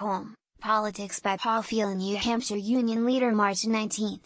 Home, Politics by Paul FEELYNew. Hampshire Union Leader March 19,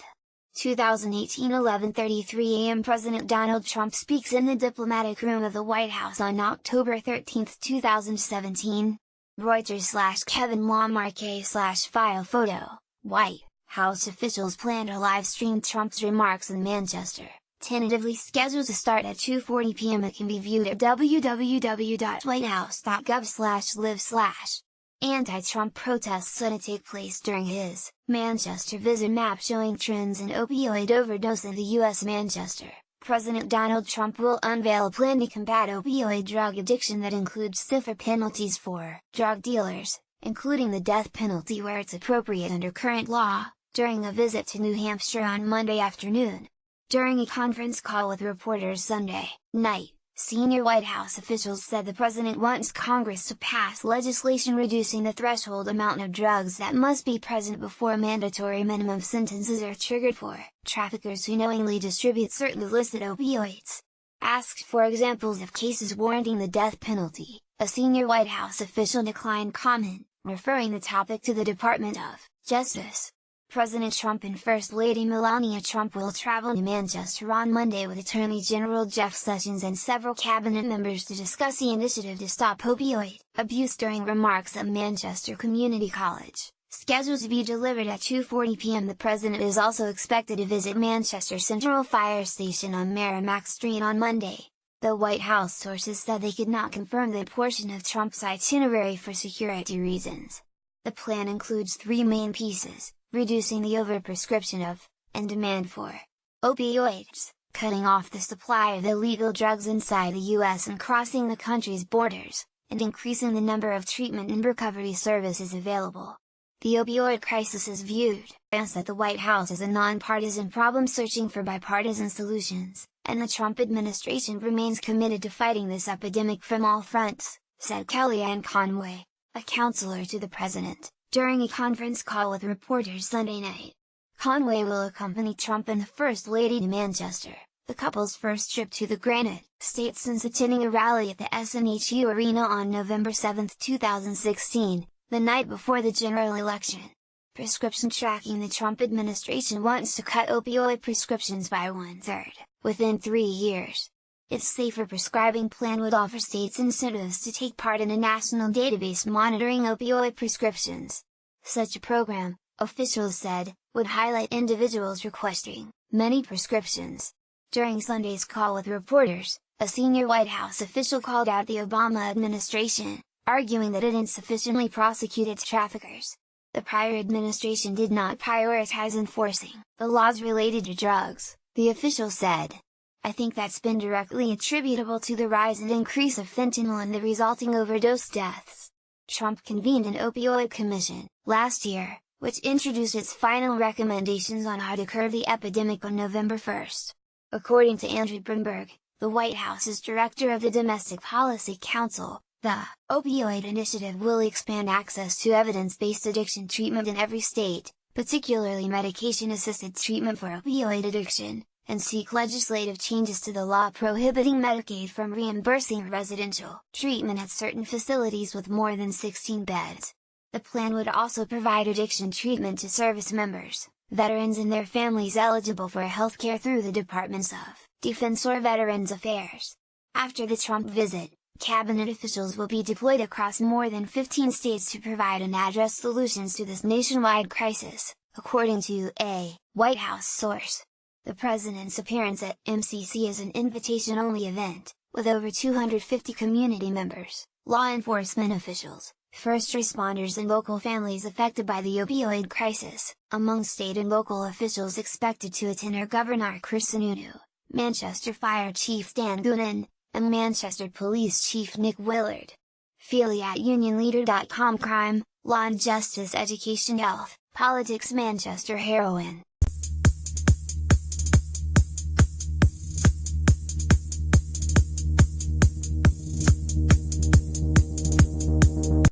2018, 11:33 a.m. President Donald Trump speaks in the diplomatic room of the White House on October 13, 2017. Reuters/Kevin Lamarche/file photo. White House officials plan to live-stream Trump's remarks in Manchester, tentatively scheduled to start at 2:40 p.m. It can be viewed at www.whitehouse.gov/live/. Anti-Trump protests said to take place during his Manchester visit. Map showing trends in opioid overdose in the U.S. Manchester, President Donald Trump will unveil a plan to combat opioid drug addiction that includes stiffer penalties for drug dealers, including the death penalty where it's appropriate under current law, during a visit to New Hampshire on Monday afternoon. During a conference call with reporters Sunday night, senior White House officials said the president wants Congress to pass legislation reducing the threshold amount of drugs that must be present before mandatory minimum sentences are triggered for traffickers who knowingly distribute certain illicit opioids. Asked for examples of cases warranting the death penalty, a senior White House official declined comment, referring the topic to the Department of Justice. President Trump and First Lady Melania Trump will travel to Manchester on Monday with Attorney General Jeff Sessions and several cabinet members to discuss the initiative to stop opioid abuse during remarks at Manchester Community College, scheduled to be delivered at 2:40 p.m. The president is also expected to visit Manchester Central Fire Station on Merrimack Street on Monday, though White House sources said they could not confirm that portion of Trump's itinerary for security reasons. The plan includes three main pieces: reducing the overprescription of, and demand for, opioids, cutting off the supply of illegal drugs inside the U.S. and crossing the country's borders, and increasing the number of treatment and recovery services available. The opioid crisis is viewed at the White House as a nonpartisan problem searching for bipartisan solutions, and the Trump administration remains committed to fighting this epidemic from all fronts, said Kellyanne Conway, a counselor to the president, during a conference call with reporters Sunday night. Conway will accompany Trump and the First Lady to Manchester, the couple's first trip to the Granite State since attending a rally at the SNHU Arena on November 7, 2016, the night before the general election. Prescription tracking. The Trump administration wants to cut opioid prescriptions by 1/3, within 3 years. Its safer prescribing plan would offer states incentives to take part in a national database monitoring opioid prescriptions. Such a program, officials said, would highlight individuals requesting many prescriptions. During Sunday's call with reporters, a senior White House official called out the Obama administration, arguing that it insufficiently prosecuted traffickers. The prior administration did not prioritize enforcing the laws related to drugs, the official said. I think that's been directly attributable to the rise and increase of fentanyl and the resulting overdose deaths. Trump convened an opioid commission last year, which introduced its final recommendations on how to curb the epidemic on November 1. According to Andrew Bromberg, the White House's director of the Domestic Policy Council, the opioid initiative will expand access to evidence-based addiction treatment in every state, particularly medication-assisted treatment for opioid addiction, and seek legislative changes to the law prohibiting Medicaid from reimbursing residential treatment at certain facilities with more than 16 beds. The plan would also provide addiction treatment to service members, veterans and their families eligible for healthcare through the Departments of Defense or Veterans Affairs. After the Trump visit, cabinet officials will be deployed across more than 15 states to provide and address solutions to this nationwide crisis, according to a White House source. The president's appearance at MCC is an invitation-only event, with over 250 community members, law enforcement officials, first responders and local families affected by the opioid crisis. Among state and local officials expected to attend are Governor Chris Sununu, Manchester Fire Chief Dan Goonan, and Manchester Police Chief Nick Willard. FEELY@unionleader.com. Crime, Law and Justice, Education, Health, Politics. Manchester Heroine.